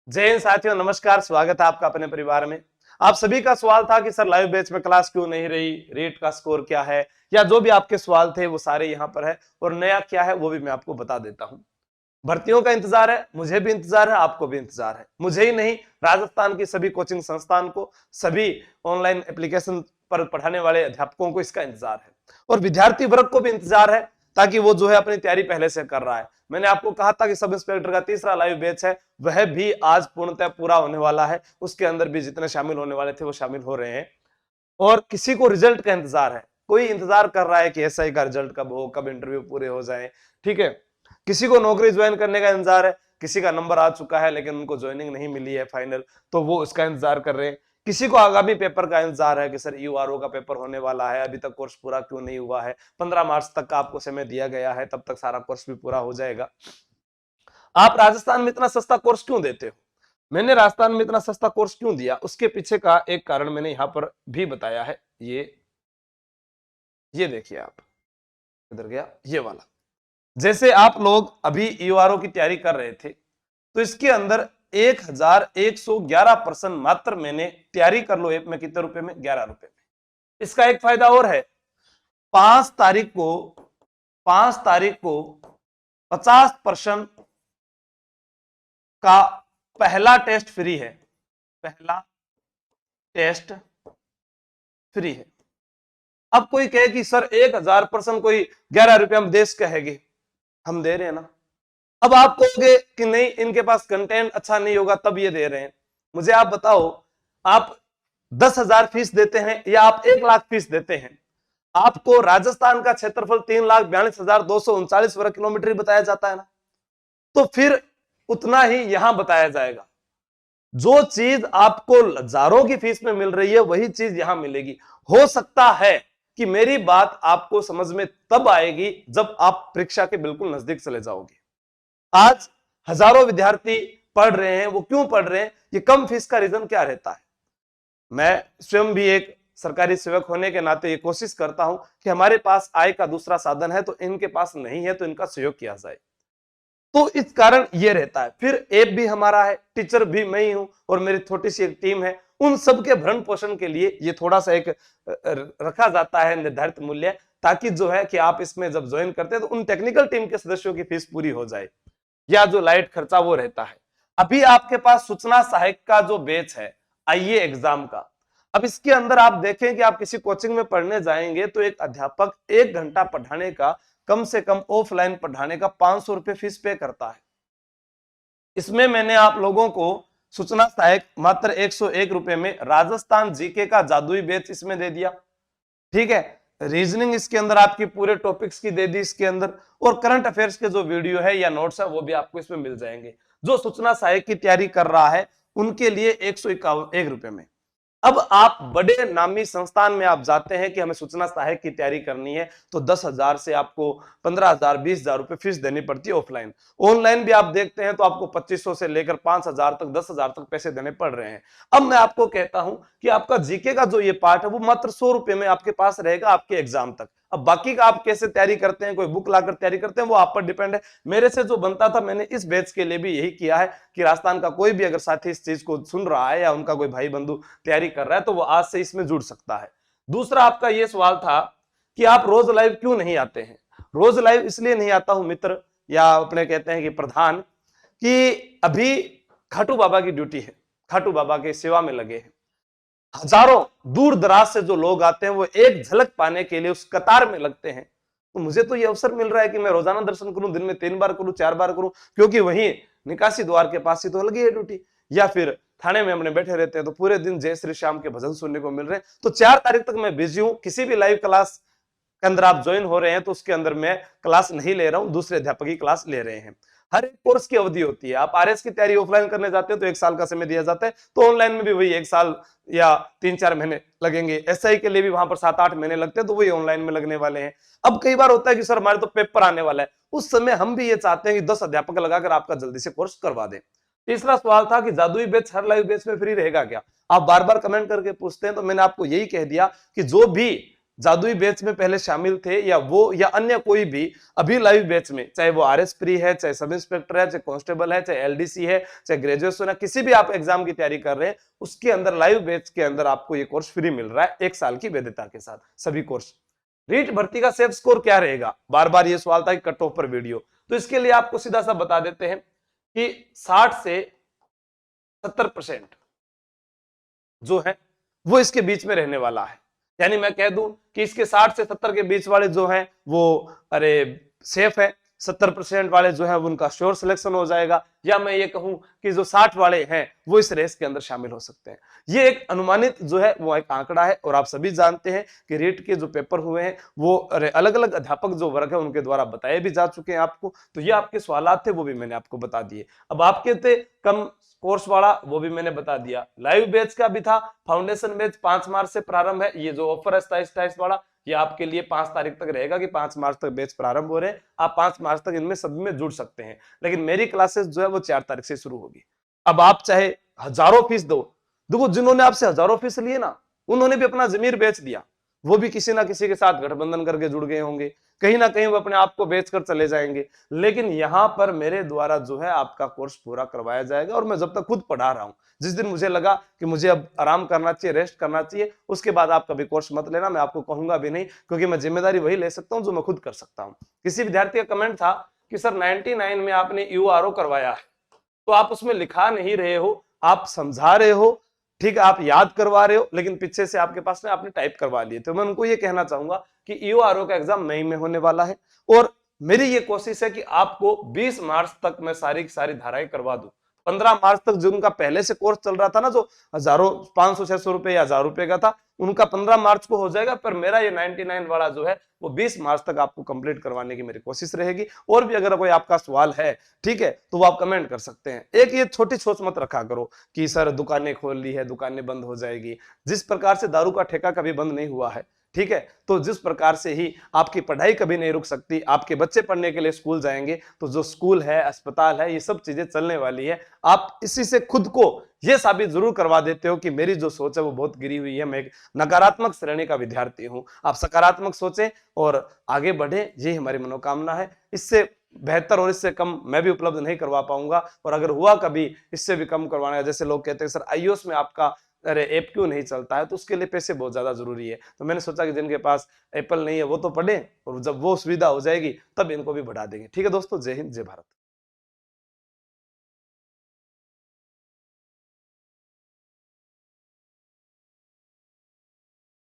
जय हिंद साथियों, नमस्कार। स्वागत है आपका अपने परिवार में। आप सभी का सवाल था कि सर लाइव बैच में क्लास क्यों नहीं रही, रेट का स्कोर क्या है, या जो भी आपके सवाल थे वो सारे यहाँ पर है और नया क्या है वो भी मैं आपको बता देता हूँ। भर्तियों का इंतजार है, मुझे भी इंतजार है, आपको भी इंतजार है। मुझे ही नहीं, राजस्थान की सभी कोचिंग संस्थान को, सभी ऑनलाइन एप्लीकेशन पर पढ़ाने वाले अध्यापकों को इसका इंतजार है और विद्यार्थी वर्ग को भी इंतजार है, ताकि वो जो है अपनी तैयारी पहले से कर रहा है। मैंने आपको कहा था कि सब इंस्पेक्टर का तीसरा लाइव बैच है, वह भी आज पूर्णतः पूरा होने वाला है। उसके अंदर भी जितने शामिल होने वाले थे वो शामिल हो रहे हैं और किसी को रिजल्ट का इंतजार है। कोई इंतजार कर रहा है कि एसआई का रिजल्ट कब हो, कब इंटरव्यू पूरे हो जाए, ठीक है। किसी को नौकरी ज्वाइन करने का इंतजार है, किसी का नंबर आ चुका है लेकिन उनको ज्वाइनिंग नहीं मिली है फाइनल, तो वो उसका इंतजार कर रहे हैं। किसी को आगामी पेपर का इंतजार है कि सर यूआरओ का पेपर होने वाला है, अभी तक कोर्स पूरा क्यों नहीं हुआ है। 15 मार्च तक का आपको समय दिया गया है, तब तक सारा कोर्स भी पूरा हो जाएगा। आप राजस्थान में इतना सस्ता कोर्स क्यों देते हो? मैंने राजस्थान में इतना सस्ता कोर्स क्यों दिया, उसके पीछे का एक कारण मैंने यहां पर भी बताया है। ये देखिए, आप इधर गया ये वाला। जैसे आप लोग अभी यूआरओ की तैयारी कर रहे थे, तो इसके अंदर 1111% मात्र मैंने तैयारी कर लो ऐप में। कितने रुपए में? 11 रुपए में। इसका एक फायदा और है, 5 तारीख को 50% का पहला टेस्ट फ्री है। पहला टेस्ट फ्री है। अब कोई कहे कि सर 1000% कोई 11 रुपए हम देश कहेंगे, हम दे रहे हैं ना। अब आप कहोगे कि नहीं, इनके पास कंटेंट अच्छा नहीं होगा तब ये दे रहे हैं। मुझे आप बताओ, आप 10,000 फीस देते हैं या आप 1,00,000 फीस देते हैं? आपको राजस्थान का क्षेत्रफल 3,42,239 वर्ग किलोमीटर बताया जाता है ना, तो फिर उतना ही यहां बताया जाएगा। जो चीज आपको हजारों की फीस में मिल रही है वही चीज यहां मिलेगी। हो सकता है कि मेरी बात आपको समझ में तब आएगी जब आप परीक्षा के बिल्कुल नजदीक चले जाओगे। आज हजारों विद्यार्थी पढ़ रहे हैं, वो क्यों पढ़ रहे हैं? ये कम फीस का रीजन क्या रहता है? मैं स्वयं भी एक सरकारी सेवक होने के नाते ये कोशिश करता हूं कि हमारे पास आय का दूसरा साधन है, तो इनके पास नहीं है तो इनका सहयोग किया जाए। तो इस कारण ये रहता है। फिर ऐप भी हमारा है, टीचर भी मैं ही हूं और मेरी छोटी सी एक टीम है। उन सबके भरण पोषण के लिए ये थोड़ा सा एक रखा जाता है निर्धारित मूल्य, ताकि जो है कि आप इसमें जब ज्वाइन करते हैं तो उन टेक्निकल टीम के सदस्यों की फीस पूरी हो जाए, या जो लाइट खर्चा वो रहता है। अभी आपके पास सूचना सहायक का जो बैच है आईए एग्जाम का, अब इसके अंदर आप देखें कि आप किसी कोचिंग में पढ़ने जाएंगे तो एक अध्यापक 1 घंटा पढ़ाने का, कम से कम ऑफलाइन पढ़ाने का 500 रुपए फीस पे करता है। इसमें मैंने आप लोगों को सूचना सहायक मात्र 101 रुपए में राजस्थान जीके का जादुई बैच इसमें दे दिया, ठीक है। रीजनिंग इसके अंदर आपकी पूरे टॉपिक्स की दे दी इसके अंदर, और करंट अफेयर्स के जो वीडियो है या नोट्स है वो भी आपको इसमें मिल जाएंगे। जो सूचना सहायक की तैयारी कर रहा है उनके लिए 151 रुपए में। अब आप बड़े नामी संस्थान में आप जाते हैं कि हमें सूचना सहायक की तैयारी करनी है, तो 10,000 से आपको 15,000 20,000 रुपए फीस देनी पड़ती है ऑफलाइन। ऑनलाइन भी आप देखते हैं तो आपको 2,500 से लेकर 5,000 तक, 10,000 तक पैसे देने पड़ रहे हैं। अब मैं आपको कहता हूं कि आपका जीके का जो ये पार्ट है वो मात्र 100 रुपए में आपके पास रहेगा आपके एग्जाम तक। अब बाकी का आप कैसे तैयारी करते हैं, कोई बुक लाकर तैयारी करते हैं, वो आप पर डिपेंड है। मेरे से जो बनता था मैंने इस बैच के लिए भी यही किया है कि राजस्थान का कोई भी अगर साथी इस चीज को सुन रहा है या उनका कोई भाई बंधु तैयारी कर रहा है तो वो आज से इसमें जुड़ सकता है। दूसरा आपका ये सवाल था कि आप रोज लाइव क्यों नहीं आते हैं। रोज लाइव इसलिए नहीं आता हूं मित्र, या अपने कहते हैं कि प्रधान, कि अभी खाटू बाबा की ड्यूटी है, खाटू बाबा की सेवा में लगे हैं। हजारों दूर दराज से जो लोग आते हैं वो एक झलक पाने के लिए उस कतार में लगते हैं। तो मुझे तो ये अवसर मिल रहा है कि मैं रोजाना दर्शन करूं, दिन में 3 बार करूं, 4 बार करूं, क्योंकि वहीं निकासी द्वार के पास ही तो लगी है ड्यूटी। या फिर थाने में अपने बैठे रहते हैं तो पूरे दिन जय श्री श्याम के भजन सुनने को मिल रहे हैं। तो 4 तारीख तक मैं बिजी हूं। किसी भी लाइव क्लास के अंदर आप ज्वाइन हो रहे हैं तो उसके अंदर मैं क्लास नहीं ले रहा हूं, दूसरे अध्यापक की क्लास ले रहे हैं। हर एक कोर्स की अवधि होती है। आप आरएस की तैयारी ऑफलाइन करने जाते हैं तो 1 साल का समय दिया जाता है, तो ऑनलाइन में भी वही 1 साल या 3-4 महीने लगेंगे। एसआई के लिए भी वहां पर 7-8 महीने लगते हैं, तो वही ऑनलाइन में लगने वाले हैं। अब कई बार होता है कि सर हमारे तो पेपर आने वाला है, उस समय हम भी ये चाहते हैं कि 10 अध्यापक लगाकर आपका जल्दी से कोर्स करवा दें। तीसरा सवाल था कि जादुई बैच हर लाइव बैच में फ्री रहेगा क्या? आप बार बार कमेंट करके पूछते हैं, तो मैंने आपको यही कह दिया कि जो भी जादुई बैच में पहले शामिल थे, या वो या अन्य कोई भी अभी लाइव बैच में, चाहे वो आरएस प्री है, चाहे सब इंस्पेक्टर है, चाहे कांस्टेबल है, चाहे एलडीसी है, चाहे ग्रेजुएशन है, किसी भी आप एग्जाम की तैयारी कर रहे हैं, उसके अंदर लाइव बैच के अंदर आपको ये कोर्स फ्री मिल रहा है 1 साल की वैधता के साथ सभी कोर्स। रीट भर्ती का सेफ स्कोर क्या रहेगा, बार बार ये सवाल था कि कट ऑफ पर वीडियो, तो इसके लिए आपको सीधा सा बता देते हैं कि 60 से 70% जो है वो इसके बीच में रहने वाला है। यानी मैं कह दूं कि इसके 60 से 70 के बीच वाले जो हैं वो अरे सेफ है, 70% वाले जो है उनका श्योर सिलेक्शन हो जाएगा, या मैं ये कहूं कि जो 60 वाले हैं वो इस रेस के अंदर शामिल हो सकते हैं। ये एक अनुमानित जो है वो एक आंकड़ा है, और आप सभी जानते हैं कि रीट के जो पेपर हुए हैं वो अलग अलग अध्यापक जो वर्ग है उनके द्वारा बताए भी जा चुके हैं आपको, तो ये आपके सवालात थे वो भी मैंने आपको बता दिए। अब आपके थे कम कोर्स वाला, वो भी मैंने बता दिया। लाइव बैच का भी था, फाउंडेशन बैच 5 मार्च से प्रारंभ है, ये जो ऑफर है 27 वाला, ये आपके लिए 5 तारीख तक रहेगा कि 5 मार्च तक बैच प्रारंभ हो रहे हैं, आप 5 मार्च तक इनमें सभी में जुड़ सकते हैं। लेकिन मेरी क्लासेस जो है वो 4 तारीख से शुरू होगी। अब आप चाहे हजारों फीस दो, देखो जिन्होंने आपसे हजारों फीस लिए ना, उन्होंने भी अपना जमीर बेच दिया, वो भी किसी ना किसी के साथ गठबंधन करके जुड़ गए होंगे, कहीं ना कहीं वो अपने आप को बेचकर चले जाएंगे। लेकिन यहां पर मेरे द्वारा जो है आपका कोर्स पूरा करवाया जाएगा, और मैं जब तक खुद पढ़ा रहा हूं, जिस दिन मुझे लगा कि मुझे अब आराम करना चाहिए, रेस्ट करना चाहिए, उसके बाद आप कभी कोर्स मत लेना, मैं आपको कहूंगा भी नहीं, क्योंकि मैं जिम्मेदारी वही ले सकता हूं जो मैं खुद कर सकता हूं। किसी विद्यार्थी का कमेंट था कि सर 99 में आपने यूआरओ करवाया है, तो आप उसमें लिखा नहीं रहे हो, आप समझा रहे हो, ठीक है, आप याद करवा रहे हो, लेकिन पीछे से आपके पास में आपने टाइप करवा लिए। तो मैं उनको ये कहना चाहूंगा कि ईओआरओ का एग्जाम मई में होने वाला है, और मेरी ये कोशिश है कि आपको 20 मार्च तक मैं सारी की सारी धाराएं करवा दूं। 15 मार्च तक जो उनका पहले से कोर्स चल रहा था ना, जो हजारों 500-600 रुपए या 1000 रुपए का था, उनका 15 मार्च को हो जाएगा, पर मेरा ये 99 वाला जो है वो 20 मार्च तक आपको कंप्लीट करवाने की मेरी कोशिश रहेगी। और भी अगर कोई आपका सवाल है, ठीक है, तो वो आप कमेंट कर सकते हैं। एक ये छोटी सोच मत रखा करो कि सर दुकानें खोल ली है, दुकानें बंद हो जाएगी। जिस प्रकार से दारू का ठेका कभी बंद नहीं हुआ है, ठीक है, तो जिस प्रकार से ही आपकी पढ़ाई कभी नहीं रुक सकती, आपके बच्चे पढ़ने के लिए स्कूल जाएंगे, तो जो स्कूल है, अस्पताल है, ये सब चीजें चलने वाली है। आप इसी से खुद को यह साबित जरूर करवा देते हो कि मेरी जो सोच है वो बहुत गिरी हुई है, मैं एक नकारात्मक श्रेणी का विद्यार्थी हूं। आप सकारात्मक सोचें और आगे बढ़े, यही हमारी मनोकामना है। इससे बेहतर और इससे कम मैं भी उपलब्ध नहीं करवा पाऊंगा, और अगर हुआ कभी इससे भी कम करवाना है, जैसे लोग कहते हैं सर आईओएस में आपका अरे ऐप क्यों नहीं चलता है, तो उसके लिए पैसे बहुत ज्यादा जरूरी है। तो मैंने सोचा कि जिनके पास एप्पल नहीं है वो तो पढ़े, और जब वो सुविधा हो जाएगी तब इनको भी बढ़ा देंगे। ठीक है दोस्तों, जय हिंद, जय भारत।